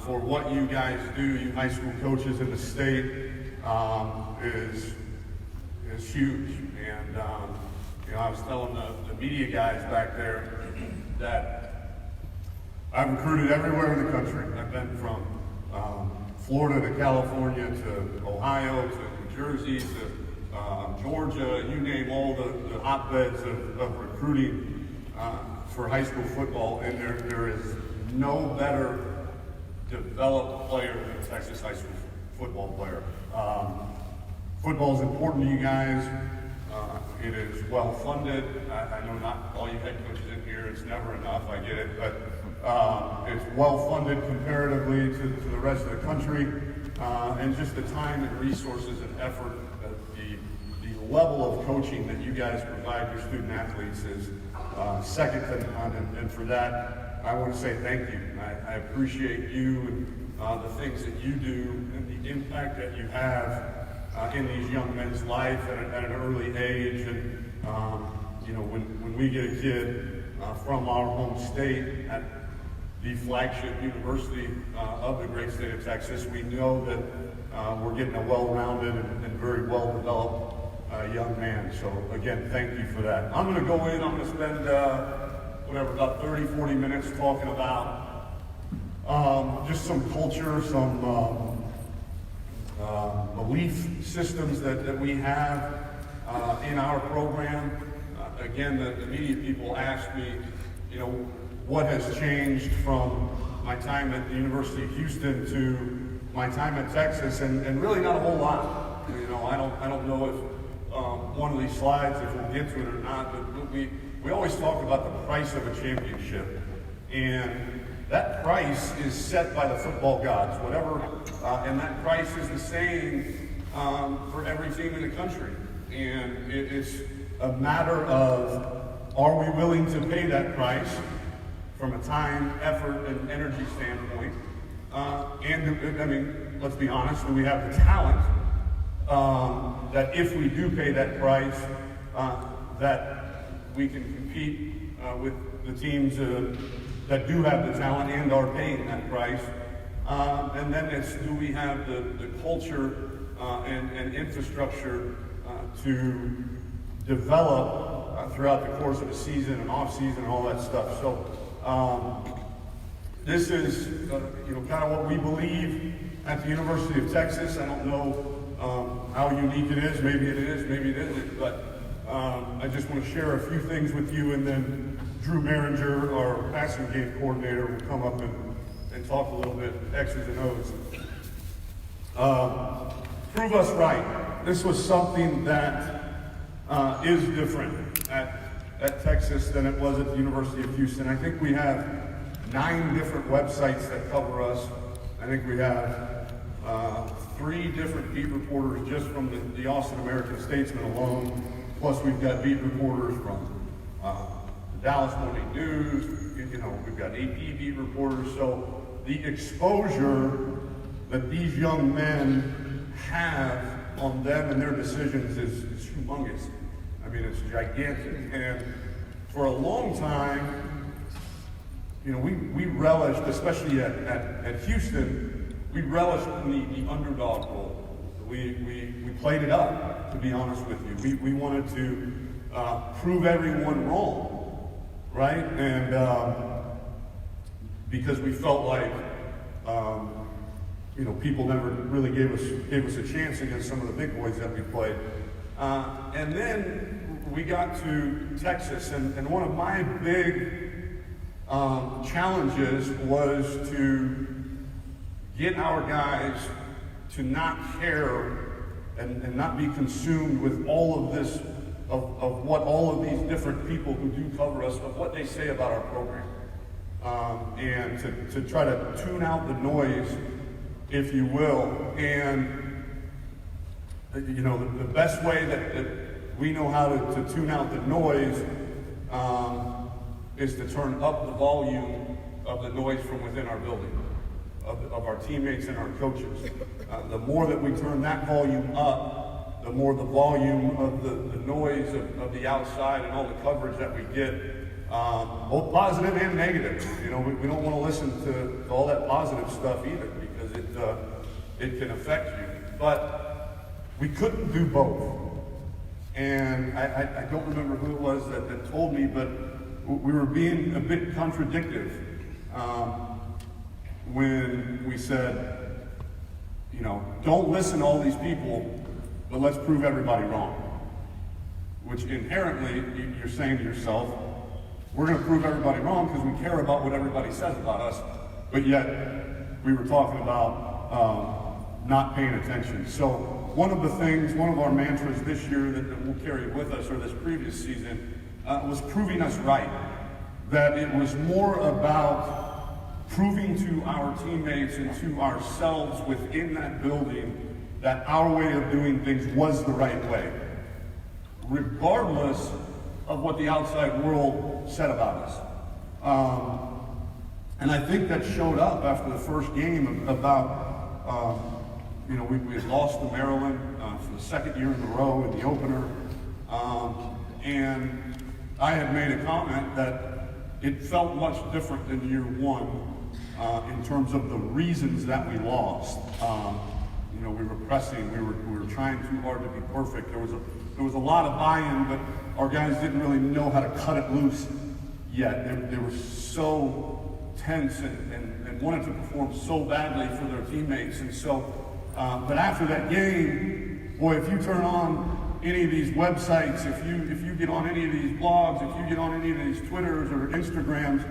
for what you guys do, you high school coaches in the state, is huge. And you know, I was telling the media guys back there that I've recruited everywhere in the country. I've been from Florida to California to Ohio to New Jersey to Georgia, you name all the hotbeds of recruiting for high school football, and there is no better developed player than a Texas high school football player. Football is important to you guys. It is well funded. I know not all you head coaches in here, it's never enough, I get it, but it's well funded comparatively to the rest of the country. And just the time and resources and effort, the level of coaching that you guys provide your student athletes is second to none. And for that, I want to say thank you. I appreciate you and the things that you do and the impact that you have in these young men's life at an early age. And you know, when we get a kid from our home state at the flagship university of the great state of Texas, we know that we're getting a well-rounded and very well-developed young man. So again, thank you for that. I'm going to go in, I'm going to spend about 30-40 minutes talking about just some culture, some belief systems that we have in our program. Again, the media people ask me, you know, what has changed from my time at the University of Houston to my time at Texas, and really not a whole lot. You know, I don't know if one of these slides, if we'll get to it or not, but we always talk about the price of a championship, and that price is set by the football gods, whatever, and that price is the same for every team in the country. And it's a matter of, are we willing to pay that price from a time, effort, and energy standpoint? And I mean, let's be honest, do we have the talent that if we do pay that price, that we can compete with the teams that do have the talent and are paying that price? And then it's, do we have the culture and infrastructure to develop throughout the course of the season and off season and all that stuff? So this is you know, kind of what we believe at the University of Texas. I don't know how unique it is. Maybe it is, maybe it isn't. But I just want to share a few things with you, and then Drew Maringer, our passing game coordinator, will come up and talk a little bit X's and O's. Prove us right. This was something that is different at Texas than it was at the University of Houston. I think we have 9 different websites that cover us. I think we have 3 different beat reporters just from the Austin American Statesman alone. Plus we've got beat reporters from the Dallas Morning News. You know, we've got AP beat reporters. So the exposure that these young men have on them and their decisions is humongous. I mean, it's gigantic. And for a long time, you know, we relished, especially at Houston, we relished in the underdog role. We played it up, to be honest with you. We wanted to prove everyone wrong, right? And because we felt like, you know, people never really gave us a chance against some of the big boys that we played. And then we got to Texas, and one of my big challenges was to get our guys to not care and not be consumed with all of this, of what all of these different people who do cover us, of what they say about our program. And to try to tune out the noise, if you will. And you know, the best way that we know how to tune out the noise is to turn up the volume of the noise from within our building, of our teammates and our coaches. The more that we turn that volume up, the more the volume of the noise of the outside and all the coverage that we get both positive and negative. You know, we don't want to listen to all that positive stuff either, because it can affect you. But we couldn't do both. And I don't remember who it was that told me, but we were being a bit contradictory when we said, you know, don't listen to all these people, but let's prove everybody wrong. Which inherently, you're saying to yourself, we're going to prove everybody wrong because we care about what everybody says about us, but yet we were talking about not paying attention. So one of our mantras this year that we'll carry with us, or this previous season, was proving us right. That it was more about proving to our teammates and to ourselves within that building that our way of doing things was the right way, regardless of what the outside world said about us. And I think that showed up after the first game about, you know, we had lost to Maryland for the second year in a row in the opener. And I had made a comment that it felt much different than year one in terms of the reasons that we lost. You know, we were pressing, we were trying too hard to be perfect. There was a lot of buy-in, but our guys didn't really know how to cut it loose yet. They were so tense and wanted to perform so badly for their teammates. And so, but after that game, boy, if you turn on any of these websites, if you get on any of these blogs, if you get on any of these Twitters or Instagrams,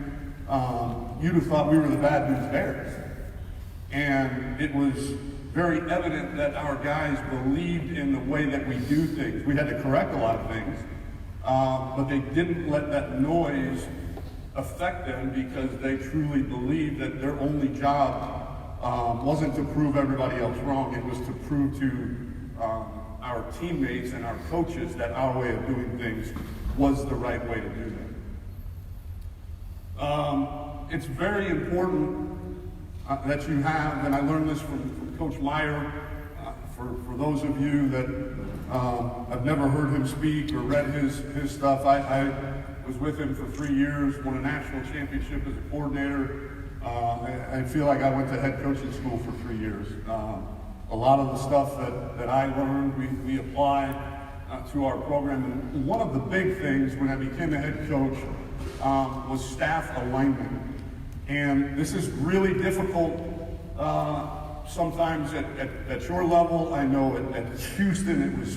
you'd have thought we were the Bad News Bears. And it was very evident that our guys believed in the way that we do things. We had to correct a lot of things, but they didn't let that noise affect them, because they truly believed that their only job wasn't to prove everybody else wrong. It was to prove to our teammates and our coaches that our way of doing things was the right way to do them. It's very important that you have, and I learned this from Coach Meyer, for those of you that have never heard him speak or read his stuff. I was with him for 3 years, won a national championship as a coordinator. I feel like I went to head coaching school for 3 years. A lot of the stuff that I learned, we apply to our program. And one of the big things when I became a head coach was staff alignment. And this is really difficult sometimes at your level. I know at Houston it was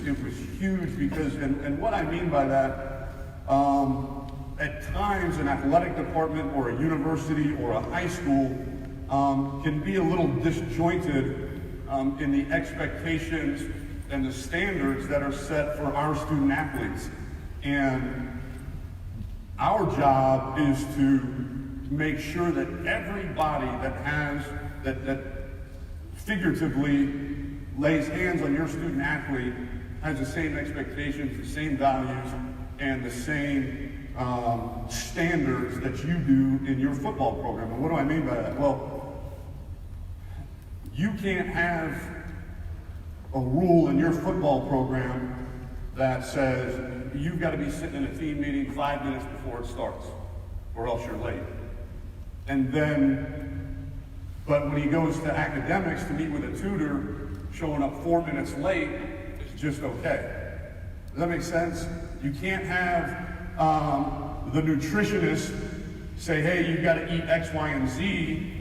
huge, because, and what I mean by that, at times an athletic department or a university or a high school can be a little disjointed in the expectations and the standards that are set for our student athletes. And our job is to make sure that everybody that figuratively lays hands on your student athlete has the same expectations, the same values, and the same standards that you do in your football program. And what do I mean by that? Well, you can't have a rule in your football program that says you've got to be sitting in a team meeting 5 minutes before it starts, or else you're late. And then, but when he goes to academics to meet with a tutor, showing up 4 minutes late is just okay. Does that make sense? You can't have the nutritionist say, hey, you've got to eat X, Y, and Z,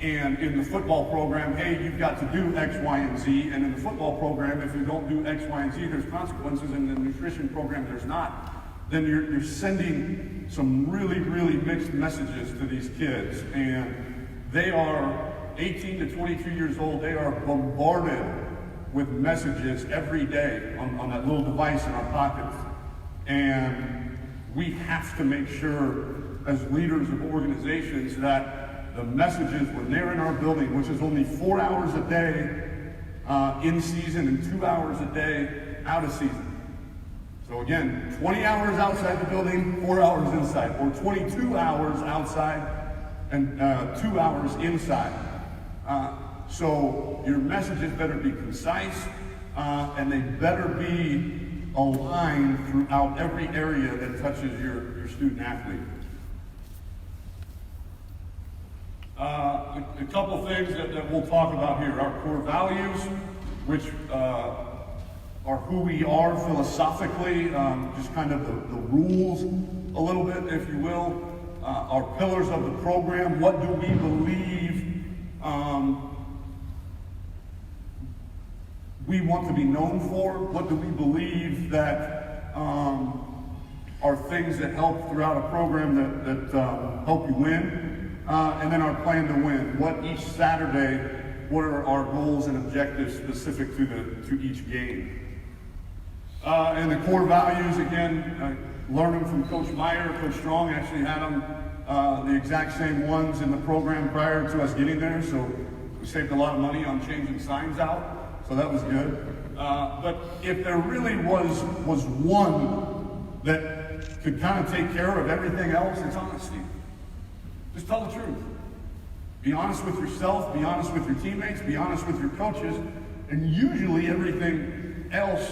and in the football program, hey, you've got to do X, Y, and Z, and in the football program, if you don't do X, Y, and Z, there's consequences. In the nutrition program, there's not. Then you're sending some really, really mixed messages to these kids. And they are 18 to 22 years old. They are bombarded with messages every day on that little device in our pockets. And we have to make sure, as leaders of organizations, that the messages, when they're in our building, which is only 4 hours a day in season and 2 hours a day out of season. So again, 20 hours outside the building, 4 hours inside, or 22 hours outside and 2 hours inside. So your messages better be concise, and they better be a line throughout every area that touches your student athlete. A couple things that we'll talk about here. Our core values, which are who we are philosophically, just kind of the rules a little bit, if you will. Our pillars of the program, what do we believe we want to be known for? What do we believe that are things that help throughout a program that help you win? And then our plan to win. What each Saturday, what are our goals and objectives specific to each game? And the core values, again, learning from Coach Meyer. Coach Strong actually had them the exact same ones in the program prior to us getting there, so we saved a lot of money on changing signs out, so that was good. But if there really was one that could kind of take care of everything else, it's honesty. Just tell the truth. Be honest with yourself, be honest with your teammates, be honest with your coaches, and usually everything else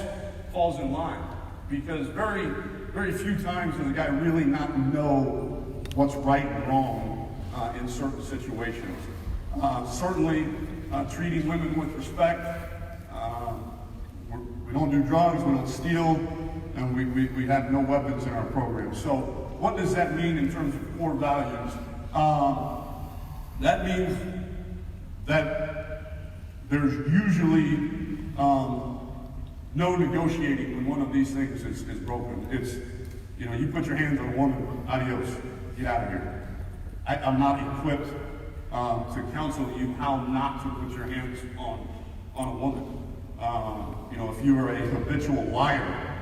falls in line. Because very, very few times does a guy really not know what's right and wrong in certain situations. Certainly, treating women with respect. We don't do drugs, we don't steal, and we have no weapons in our program. So what does that mean in terms of core values? That means that there's usually no negotiating when one of these things is broken. It's, you put your hands on a woman, adios, get out of here. I'm not equipped to counsel you how not to put your hands on a woman. If you are a habitual liar,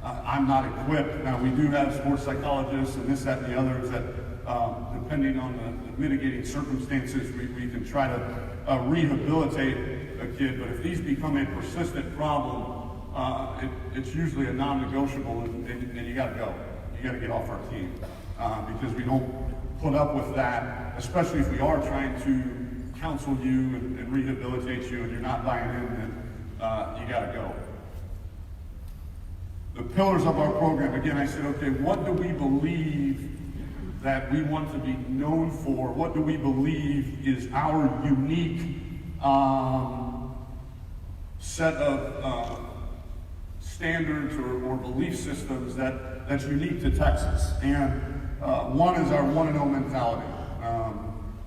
I'm not equipped. Now, we do have sports psychologists and this, that, and the others that, depending on the mitigating circumstances, we can try to rehabilitate a kid. But if these become a persistent problem, it's usually a non-negotiable, and you got to go. You got to get off our team because we don't put up with that, especially if we are trying to counsel you and rehabilitate you, and you're not buying in. Then you got to go. The pillars of our program. Again, I said, okay, what do we believe that we want to be known for? What do we believe is our unique set of standards or belief systems that's unique to Texas? And one is our 1-0 mentality.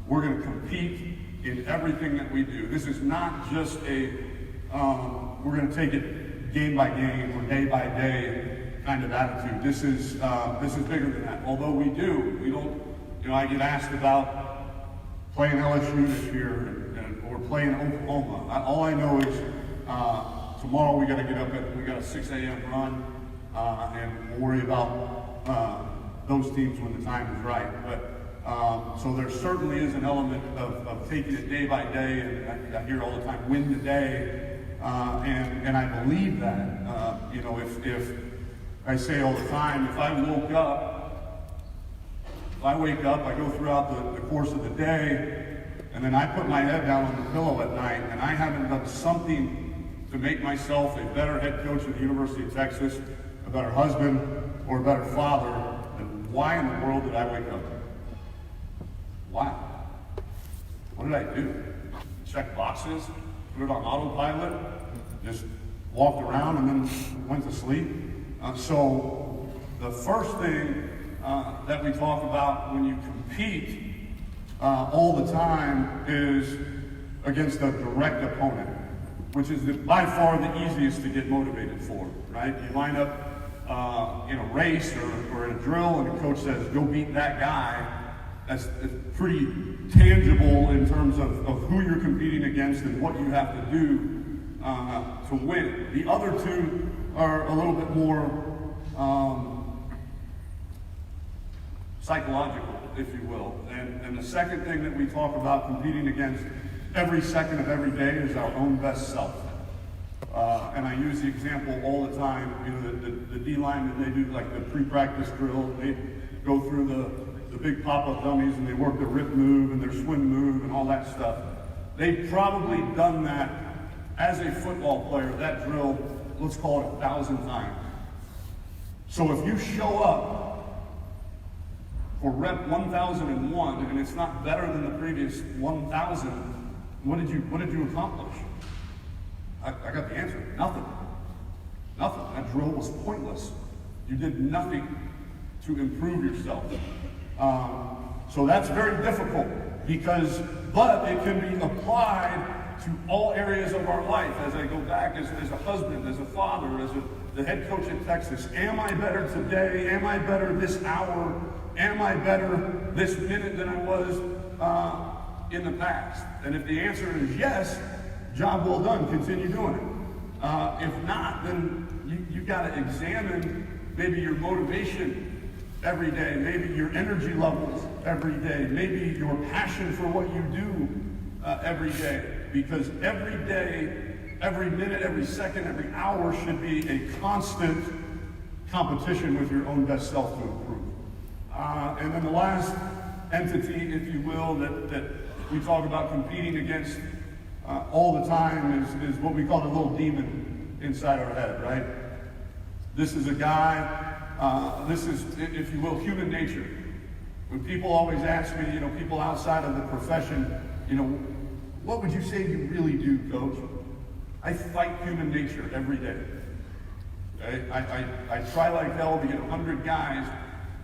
We're going to compete in everything that we do. This is not just we're going to take it game by game or day by day kind of attitude. This is bigger than that. Although we don't. I get asked about playing LSU this year or playing Oklahoma. All I know is tomorrow we got a 6 a.m. run, and we'll worry about those teams when the time is right. But so there certainly is an element of taking it day by day, and I hear all the time, win the day. And I believe that, if I say all the time, if I wake up, I go throughout the course of the day, and then I put my head down on the pillow at night, and I haven't done something to make myself a better head coach at the University of Texas, a better husband, or a better father, then why in the world did I wake up? Why? What did I do? Check boxes? Put it on autopilot, just walked around and then went to sleep. So the first thing that we talk about when you compete all the time is against a direct opponent, which is by far the easiest to get motivated for, right? You line up in a race or in a drill and the coach says, go beat that guy. That's pretty tangible in terms of who you're competing against and what you have to do to win. The other two are a little bit more psychological, if you will. And the second thing that we talk about competing against every second of every day is our own best self. And I use the example all the time. The D linemen, they do like the pre-practice drill. They go through the big pop-up dummies and they work their rip move and their swim move and all that stuff. They've probably done that as a football player, that drill, let's call it 1,000 times. So if you show up for rep 1001 and it's not better than the previous 1000, what did you accomplish? I got the answer. Nothing. Nothing. That drill was pointless. You did nothing to improve yourself. So that's very difficult but it can be applied to all areas of our life. As I go back as a husband, as a father, as the head coach in Texas, am I better today? Am I better this hour? Am I better this minute than I was in the past? And if the answer is yes, job well done, continue doing it. If not, then you got to examine maybe your motivation every day, maybe your energy levels every day, maybe your passion for what you do every day. Because every day, every minute, every second, every hour should be a constant competition with your own best self to improve. And then the last entity, if you will, that we talk about competing against all the time is what we call the little demon inside our head, right? This is a guy, this is, if you will, human nature. When people always ask me, people outside of the profession, what would you say you really do, coach? I fight human nature every day. Okay? I try like hell to get 100 guys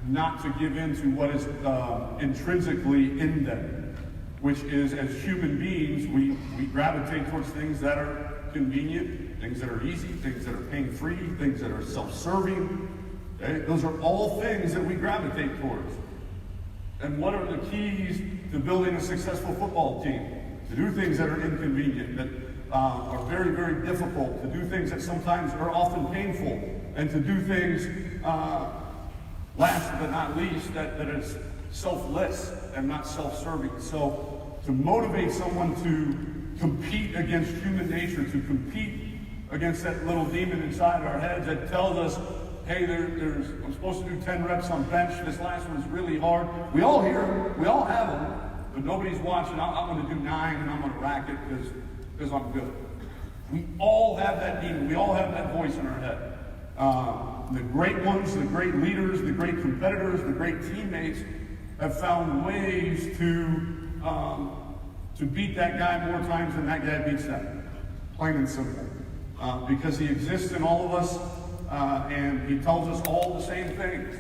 not to give in to what is intrinsically in them, which is, as human beings, we gravitate towards things that are convenient, things that are easy, things that are pain-free, things that are self-serving. Okay? Those are all things that we gravitate towards. And what are the keys to building a successful football team? To do things that are inconvenient, that are very, very difficult, to do things that sometimes are often painful, and to do things, last but not least, that is selfless and not self-serving. So to motivate someone to compete against human nature, to compete against that little demon inside our heads that tells us, hey, I'm supposed to do 10 reps on bench, this last one's really hard. We all hear them, we all have them, but nobody's watching. I'm going to do 9 and I'm going to rack it because I'm good. We all have that demon. We all have that voice in our head. The great ones, the great leaders, the great competitors, the great teammates have found ways to beat that guy more times than that guy beats them. Plain and simple. Because he exists in all of us, and he tells us all the same things.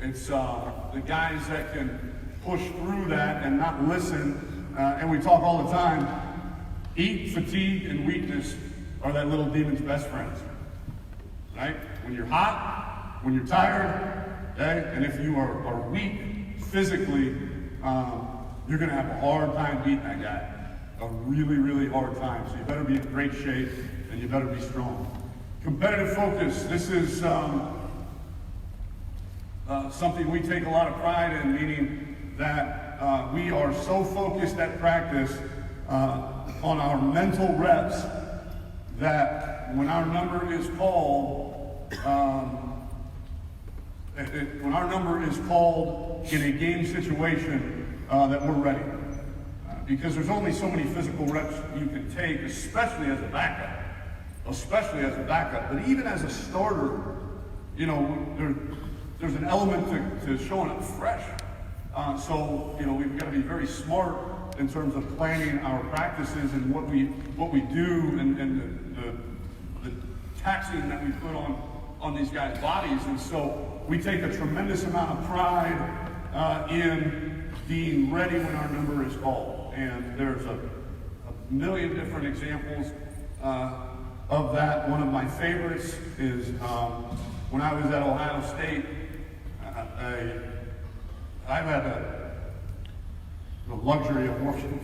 It's the guys that can push through that and not listen, and we talk all the time, heat, fatigue, and weakness are that little demon's best friends, right? When you're hot, when you're tired, okay? And if you are weak physically, you're gonna have a hard time beating that guy. A really, really hard time. So you better be in great shape and you better be strong. Competitive focus. This is something we take a lot of pride in, meaning that we are so focused at practice on our mental reps that when our number is called, when our number is called in a game situation, that we're ready. Because there's only so many physical reps you can take, especially as a backup. Especially as a backup, but even as a starter, there's an element to showing up fresh. So we've got to be very smart in terms of planning our practices and what we do and the taxing that we put on these guys' bodies. And so we take a tremendous amount of pride in being ready when our number is called. And there's a million different examples of that. One of my favorites is when I was at Ohio State, I've had the luxury of working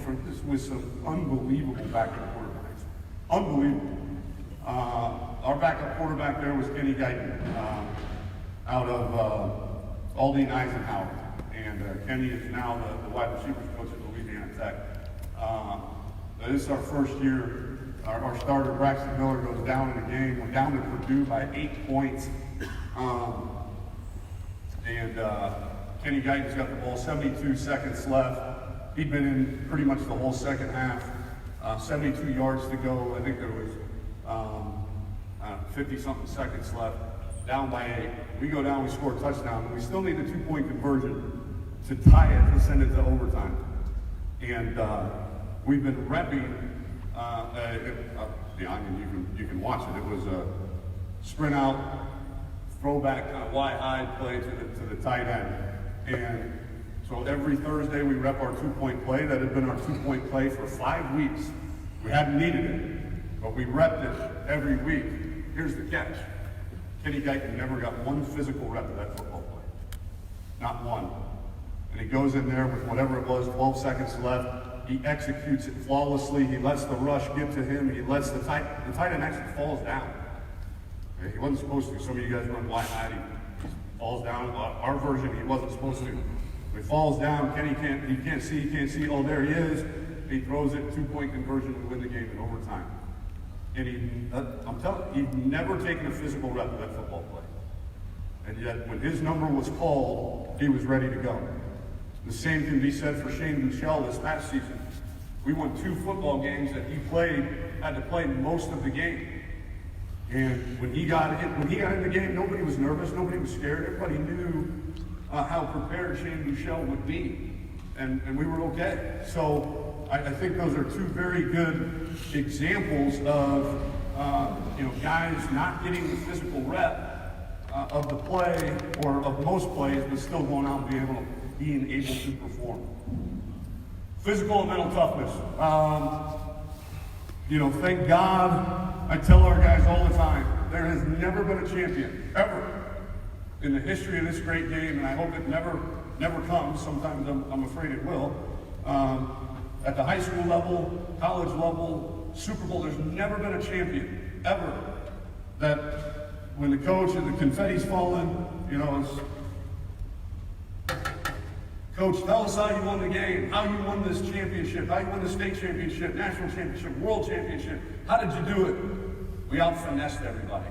with some unbelievable backup quarterbacks. Unbelievable. Our backup quarterback there was Kenny Guyton out of Aldine Eisenhower. And Kenny is now the wide receivers coach at Louisiana Tech. This is our first year. Our starter, Braxton Miller, goes down in the game. We're down to Purdue by 8 points. Kenny Guyton's got the ball, 72 seconds left. He'd been in pretty much the whole second half. 72 yards to go. I think there was 50-something seconds left. down by 8. We go down, we score a touchdown, and we still need a 2-point conversion to tie it to send it to overtime. And we've been repping, you can watch it. It was a sprint out, throwback kind of Y-hide play to the tight end. And so every Thursday we rep our 2-point play. That had been our 2-point play for 5 weeks. We hadn't needed it, but we repped it every week. Here's the catch. Kenny Guyton never got one physical rep of that football play. Not one. And he goes in there with whatever it was, 12 seconds left. He executes it flawlessly. He lets the rush get to him. He lets the tight end actually falls down. Okay? He wasn't supposed to. Some of you guys run Y-hide. He falls down. Our version, he wasn't supposed to. He falls down. Kenny can't see. Oh, there he is. He throws it, 2-point conversion. We win the game in overtime. And I'm telling you, he'd never taken a physical rep of that football play. And yet, when his number was called, he was ready to go. The same can be said for Shane Buechele this past season. We won 2 football games that he had to play most of the game. And when he got in the game, nobody was nervous, nobody was scared. Everybody knew how prepared Shane Buechele would be. And we were okay. So I think those are 2 very good examples of guys not getting the physical rep of the play or of most plays, but still going out and being able to perform. Physical and mental toughness. Thank God, I tell our guys all the time, there has never been a champion, ever, in the history of this great game, and I hope it never comes. Sometimes I'm afraid it will. At the high school level, college level, Super Bowl, there's never been a champion, ever, that when the coach and the confetti's falling, Coach, tell us how you won the game, how you won this championship, how you won the state championship, national championship, world championship. How did you do it? We out-finessed everybody.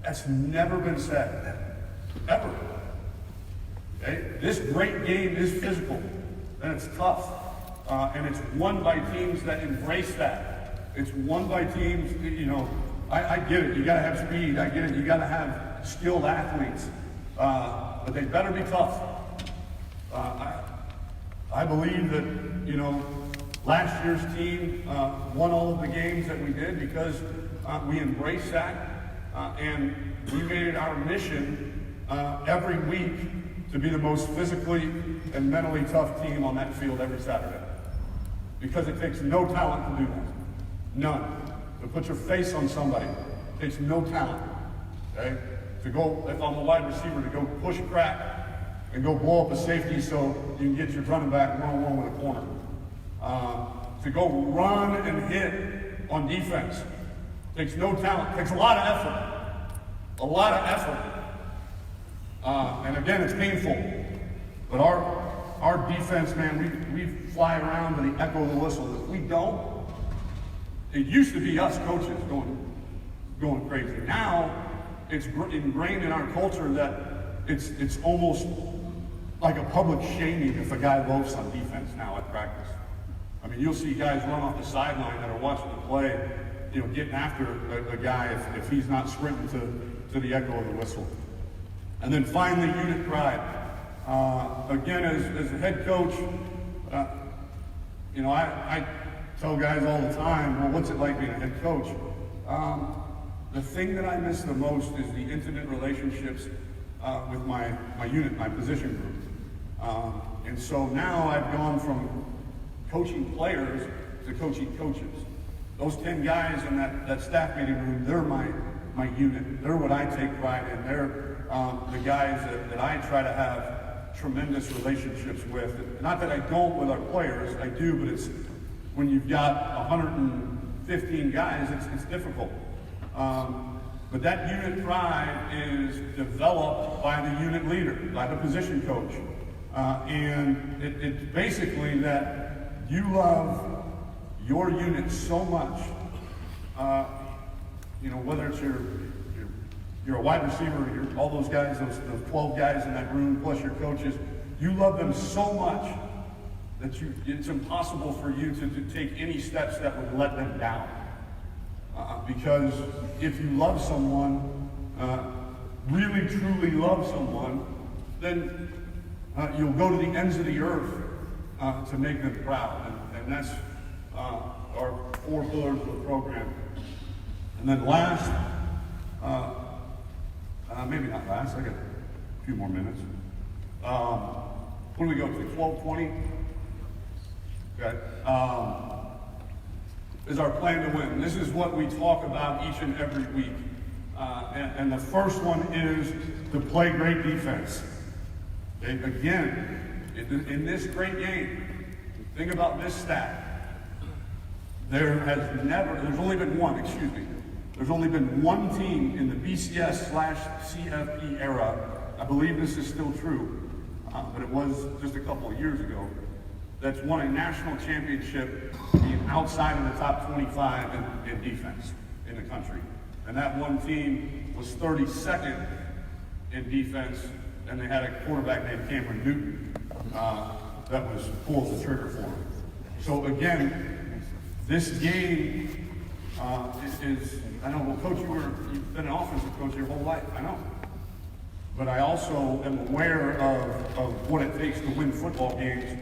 That's never been said, ever. Okay? This great game is physical, and it's tough, and it's won by teams that embrace that. It's won by teams, I get it. You got to have speed. I get it. You got to have skilled athletes, but they better be tough. I believe that, last year's team won all of the games that we did because we embraced that, and we made it our mission every week to be the most physically and mentally tough team on that field every Saturday. Because it takes no talent to do that. None. To put your face on somebody, it takes no talent. Okay? To go, if I'm a wide receiver, to go push crack and go blow up a safety so you can get your running back one-on-one with a corner. To go run and hit on defense takes no talent, takes a lot of effort. A lot of effort. And again, it's painful. But our defense, man, we fly around to the echo of the whistle. If we don't, it used to be us coaches going crazy. Now, it's ingrained in our culture that it's almost like a public shaming if a guy loafs on defense now at practice. I mean, you'll see guys run off the sideline that are watching the play, getting after a guy if he's not sprinting to the echo of the whistle. And then finally, unit pride. Again, as a head coach, I tell guys all the time, well, what's it like being a head coach? The thing that I miss the most is the intimate relationships with my unit, my position group. And so now I've gone from coaching players to coaching coaches. Those 10 guys in that staff meeting room, they're my unit. They're what I take pride in. They're the guys that I try to have tremendous relationships with. Not that I don't with our players, I do, but it's when you've got 115 guys, it's difficult. But that unit pride is developed by the unit leader, by the position coach. And it's basically that you love your unit so much, whether it's you're a wide receiver, you're all those guys, those 12 guys in that room, plus your coaches, you love them so much that it's impossible for you to take any steps that would let them down. Because if you love someone, really truly love someone, then you'll go to the ends of the earth to make them proud. And that's our 4 pillars of the program. And then last, maybe not last, I got a few more minutes. What do we go to, 12:20? Okay. Is our plan to win. This is what we talk about each and every week. And the first one is to play great defense. Okay? Again, in this great game, think about this stat. There's only been one team in the BCS/CFP era, I believe this is still true, but it was just a couple of years ago, that's won a national championship being outside of the top 25 in defense in the country. And that one team was 32nd in defense, and they had a quarterback named Cameron Newton that was pulling the trigger for him. So again, this game is, I know, well, Coach, you've been an offensive coach your whole life, I know. But I also am aware of what it takes to win football games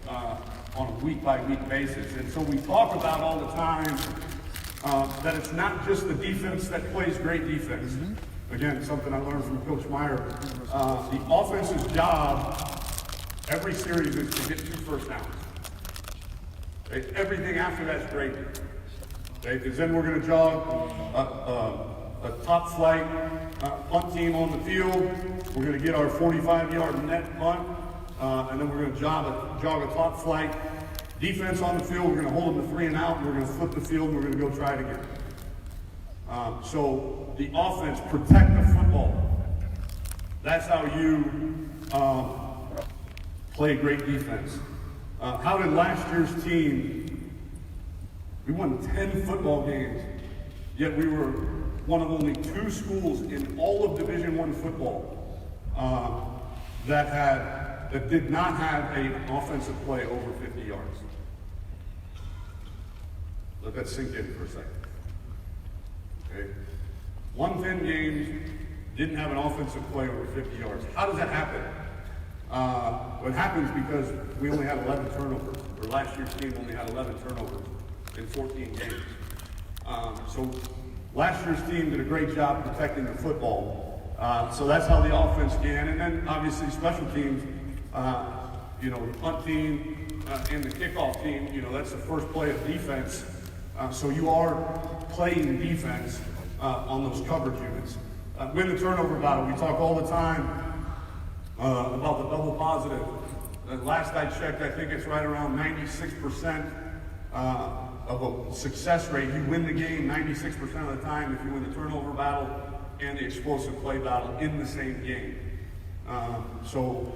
on a week-by-week basis. And so we talk about all the time that it's not just the defense that plays great defense. Again, something I learned from Coach Meyer. The offense's job every series is to get 2 first downs. Okay? Everything after that's great. Okay? Because then we're going to jog a top flight punt team on the field. We're going to get our 45-yard net punt, and then we're going to jog a top flight defense on the field. We're going to hold them to 3 and out, and we're going to flip the field, and we're going to go try it again. So the offense, protect the football. That's how you play great defense. How did last year's team, we won 10 football games, yet we were one of only 2 schools in all of Division I football that did not have an offensive play over 50 yards. Let that sink in for a second. Okay? 110 games, didn't have an offensive play over 50 yards. How does that happen? What happens because we only had 11 turnovers, or last year's team only had 11 turnovers in 14 games. So last year's team did a great job protecting the football. So that's how the offense can. And then obviously special teams, the punt team and the kickoff team, that's the first play of defense. So you are playing defense on those coverage units. Win the turnover battle. We talk all the time about the double positive. Last I checked, I think it's right around 96% of a success rate. You win the game 96% of the time if you win the turnover battle and the explosive play battle in the same game. So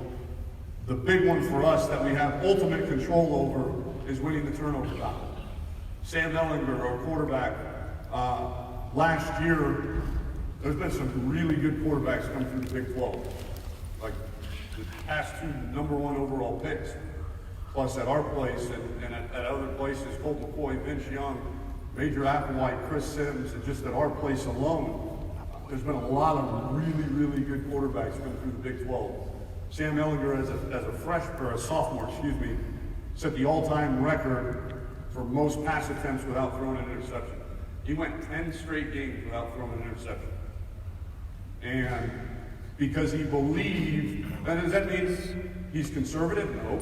the big one for us that we have ultimate control over is winning the turnover battle. Sam Ellinger, our quarterback, last year, there's been some really good quarterbacks come through the Big 12. Like the past 2 number 1 overall picks. Plus at our place and at other places, Colt McCoy, Vince Young, Major Applewhite, Chris Sims, and just at our place alone, there's been a lot of really, really good quarterbacks come through the Big 12. Sam Ellinger, as a sophomore, set the all-time record for most pass attempts without throwing an interception. He went 10 straight games without throwing an interception. And because he believed, does that mean he's conservative? No.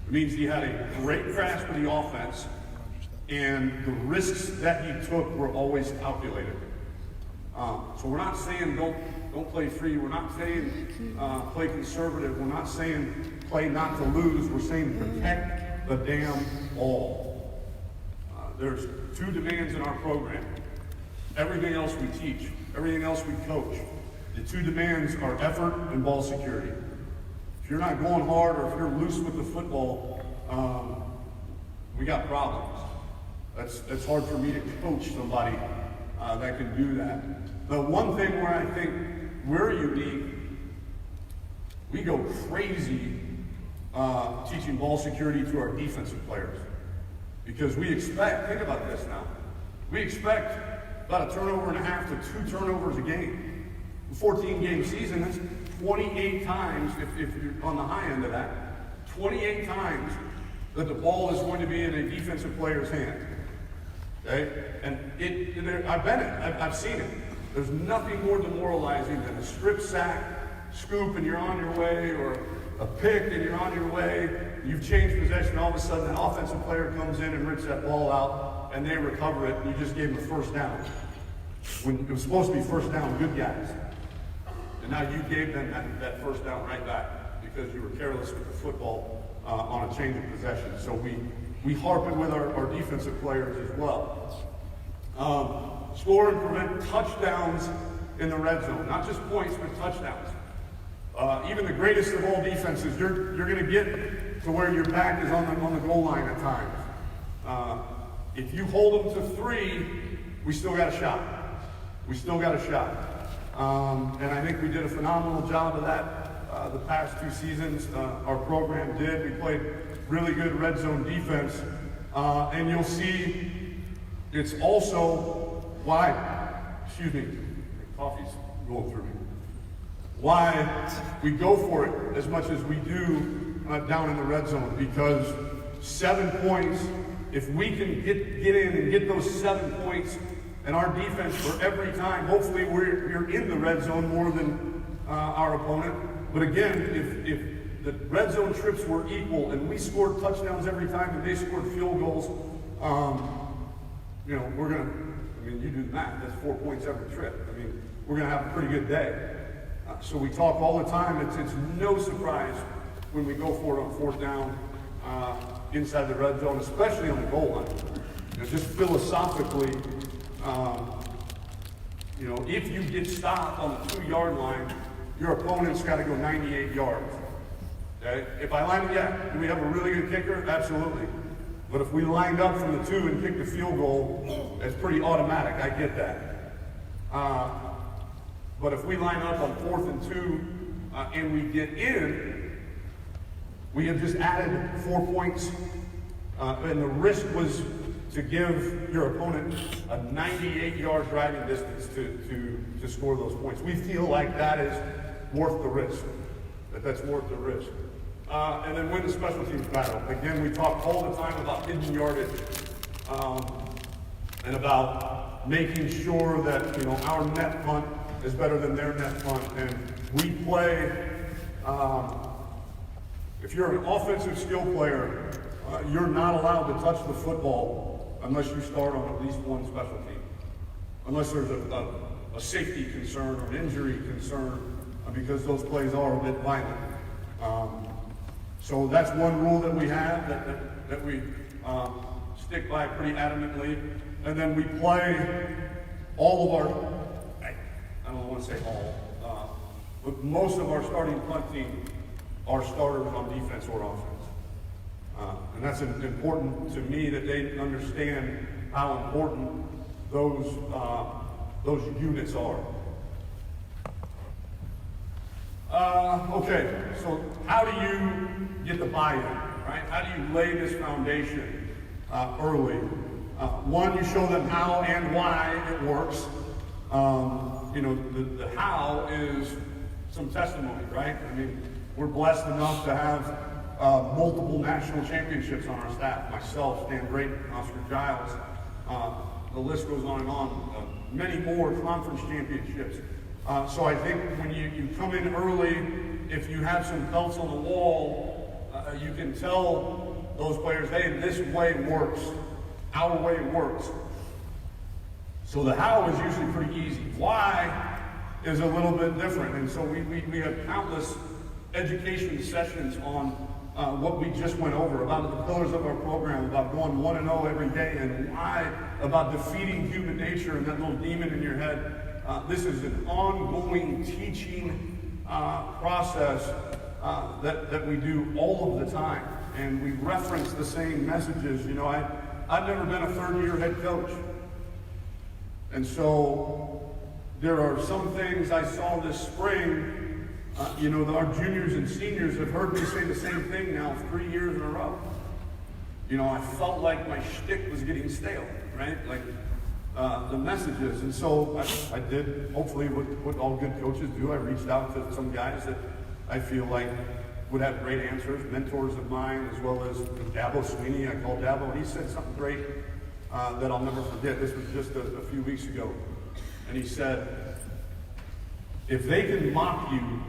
It means he had a great grasp of the offense, and the risks that he took were always calculated. So we're not saying don't play free. We're not saying play conservative. We're not saying play not to lose. We're saying protect the damn ball. There's 2 demands in our program. Everything else we teach, everything else we coach. The 2 demands are effort and ball security. If you're not going hard or if you're loose with the football, we got problems. That's hard for me to coach somebody that can do that. The one thing where I think we're unique, we go crazy teaching ball security to our defensive players. Because we expect, think about this now, we expect about 1.5 to 2 turnovers a game. 14-game season, that's 28 times, if you're on the high end of that, 28 times that the ball is going to be in a defensive player's hand. Okay? And I've been it, I've seen it. There's nothing more demoralizing than a strip sack, scoop, and you're on your way, or a pick and you're on your way. You've changed possession, all of a sudden an offensive player comes in and rips that ball out, and they recover it, and you just gave them a first down. When it was supposed to be first down, good guys. And now you gave them that first down right back because you were careless with the football on a change of possession. So we harp it with our defensive players as well. Score and prevent touchdowns in the red zone. Not just points, but touchdowns. Even the greatest of all defenses, you're going to get to where your back is on the goal line at times. If you hold them to 3, we still got a shot. We still got a shot. And I think we did a phenomenal job of that the past 2 seasons. Our program did. We played really good red zone defense. And you'll see it's also why, coffee's rolling through me. Why we go for it as much as we do down in the red zone, because 7 points, if we can get in and get those 7 points, and our defense for every time, hopefully we're in the red zone more than our opponent. But again, if the red zone trips were equal and we scored touchdowns every time and they scored field goals, we're gonna, you do the math, that's 4 points every trip. We're gonna have a pretty good day. So we talk all the time, it's no surprise when we go for it on 4th down inside the red zone, especially on the goal line. Just philosophically, if you get stopped on the 2-yard line, your opponent's got to go 98 yards. Okay? If I line it, do we have a really good kicker? Absolutely. But if we lined up from the 2 and kicked the field goal, it's pretty automatic. I get that. But if we line up on 4th and 2 and we get in, we have just added 4 points, and the risk was to give your opponent a 98-yard driving distance to score those points. We feel like that is worth the risk, that's worth the risk. And then win the special teams battle. Again, we talk all the time about hidden yardage and about making sure that our net punt is better than their net punt. And we play, if you're an offensive skill player, you're not allowed to touch the football unless you start on at least one special team. Unless there's a safety concern or an injury concern, because those plays are a bit violent. So that's one rule that we have that we stick by pretty adamantly. And then we play all of our, I don't want to say all, but most of our starting punt team are starters on defense or offense. And that's important to me, that they understand how important those units are. Okay, so how do you get the buy-in, right? How do you lay this foundation early? One, you show them how and why it works. The how is some testimony, right? We're blessed enough to have multiple national championships on our staff. Myself, Stan Brayton, Oscar Giles, the list goes on and on. Many more conference championships. So I think when you come in early, if you have some belts on the wall, you can tell those players, hey, this way works. Our way works. So the how is usually pretty easy. Why is a little bit different. And so we have countless education sessions on what we just went over, about the pillars of our program, about going 1-0 every day, and why, about defeating human nature and that little demon in your head. This is an ongoing teaching process that we do all of the time. And we reference the same messages. I've never been a 3rd-year head coach. And so there are some things I saw this spring. Our juniors and seniors have heard me say the same thing now 3 years in a row. I felt like my shtick was getting stale, right? the messages. And so I did, hopefully, what all good coaches do. I reached out to some guys that I feel like would have great answers, mentors of mine, as well as Dabo Sweeney. I called Dabo, and he said something great that I'll never forget. This was just a few weeks ago. And he said, if they can mock you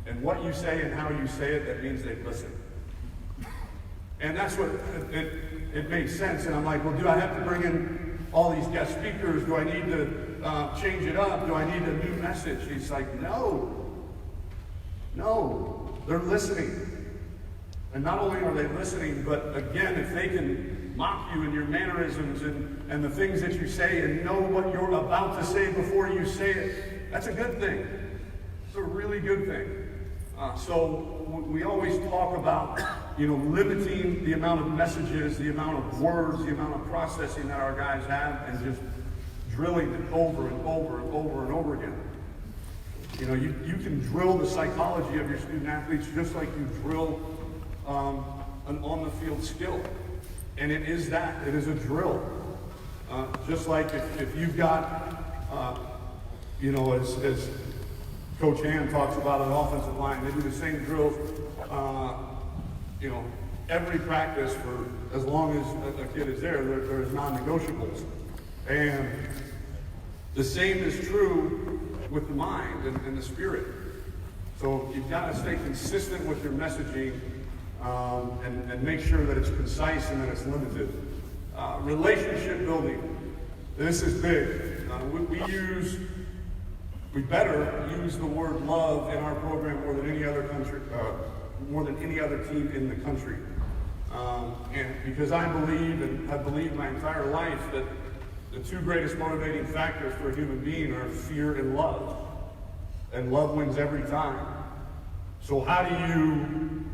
and what you say and how you say it, that means they listen. And that's what, it made sense. And I'm like, well, do I have to bring in all these guest speakers? Do I need to change it up? Do I need a new message? He's like, no, they're listening. And not only are they listening, but again, if they can mock you in your mannerisms and the things that you say and know what you're about to say before you say it, that's a good thing. It's a really good thing. So we always talk about, limiting the amount of messages, the amount of words, the amount of processing that our guys have, and just drilling it over and over and over and over again. You can drill the psychology of your student athletes just like you drill an on-the-field skill. And it is that. It is a drill. Just like if you've got, as Coach Hand talks about an offensive line, they do the same drills, every practice for as long as a kid is there's non-negotiables. And the same is true with the mind and the spirit. So you've got to stay consistent with your messaging and make sure that it's concise and that it's limited. Relationship building. This is big. We better use the word love in our program more than any other country, more than any other team in the country. And because I believe and have believed my entire life that the two greatest motivating factors for a human being are fear and love. And love wins every time. So how do you,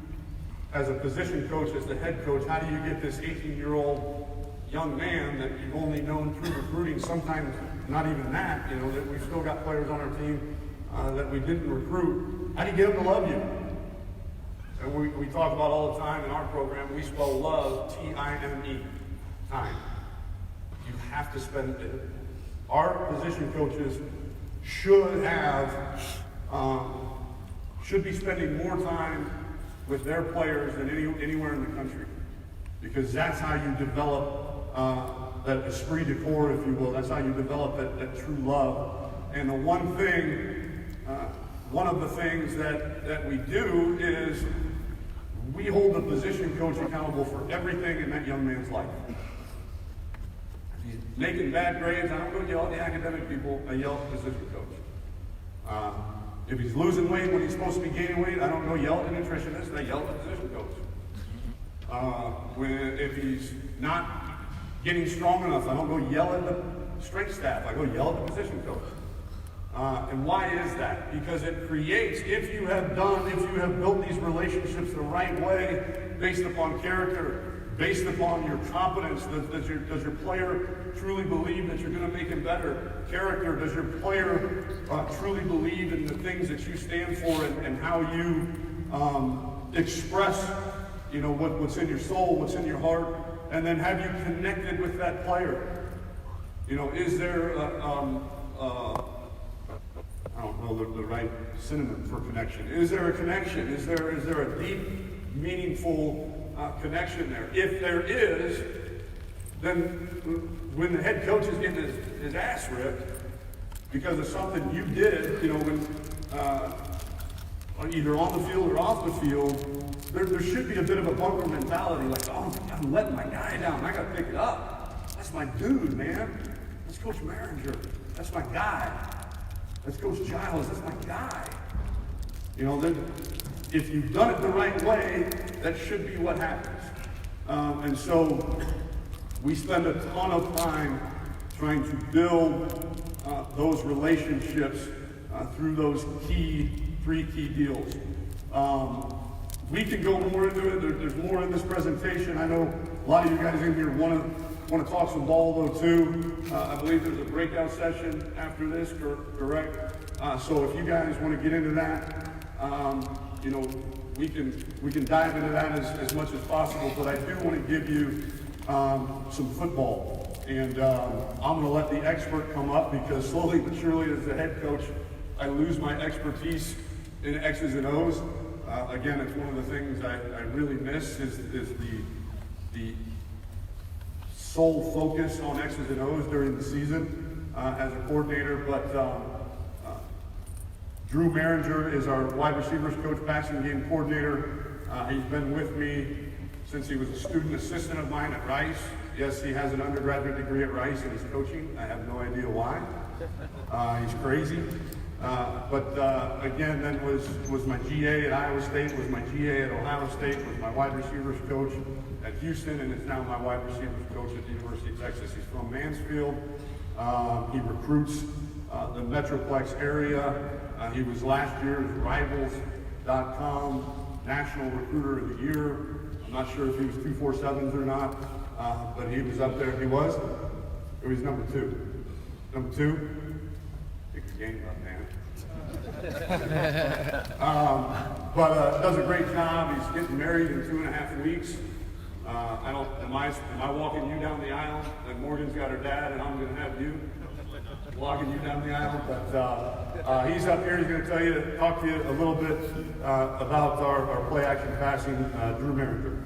as a position coach, as the head coach, how do you get this 18-year-old young man that you've only known through recruiting, sometimes not even that, that we've still got players on our team that we didn't recruit. How do you get them to love you? And we talk about all the time in our program, we spell love, T-I-M-E, time. You have to spend it. Our position coaches should be spending more time with their players than anywhere in the country. Because that's how you develop that esprit de corps, if you will. That's how you develop that true love. And the one of the things that we do is we hold the position coach accountable for everything in that young man's life. If he's making bad grades, I don't go yell at the academic people, I yell at the position coach. If he's losing weight when he's supposed to be gaining weight, I don't go yell at the nutritionist, I yell at the position coach. If he's not getting strong enough, I don't go yell at the strength staff, I go yell at the position coach. And why is that? Because it creates, if you have built these relationships the right way, based upon character, based upon your competence, does your player truly believe that you're going to make him better? Character, does your player truly believe in the things that you stand for and how you express, what's in your soul, what's in your heart, and then have you connected with that player? Is there I don't know the right synonym for connection. Is there a connection? Is there a deep, meaningful connection there? If there is, then when the head coach is getting his ass ripped because of something you did, either on the field or off the field, there should be a bit of a bunker mentality, like, oh, I'm letting my guy down, I gotta pick it up. That's my dude, man. That's Coach Maringer. That's my guy. That's Coach Giles. That's my guy. If you've done it the right way, that should be what happens. And so we spend a ton of time trying to build those relationships through those three key deals. We can go more into it. There's more in this presentation. I know a lot of you guys in here want to talk some ball though too. I believe there's a breakout session after this, correct? So if you guys want to get into that, we can dive into that as much as possible. But I do want to give you some football. And I'm going to let the expert come up because slowly but surely as the head coach, I lose my expertise in X's and O's. Again, it's one of the things I really miss is the sole focus on X's and O's during the season as a coordinator. But Drew Maringer is our wide receivers coach, passing game coordinator. He's been with me since he was a student assistant of mine at Rice. Yes, he has an undergraduate degree at Rice and he's coaching. I have no idea why. He's crazy. Again, then was my GA at Iowa State, was my GA at Ohio State, was my wide receivers coach at Houston, and is now my wide receivers coach at the University of Texas. He's from Mansfield. He recruits the Metroplex area. He was last year's Rivals.com National Recruiter of the Year. I'm not sure if he was 247s or not, but he was up there. He was? Or he's number 2? Number 2? Pick your game up, man. Does a great job. He's getting married in 2.5 weeks. Am I walking you down the aisle? And Morgan's got her dad, and I'm going to have you walking you down the aisle. But he's up here. He's going to talk to you a little bit about our play action passing. Drew Maringer.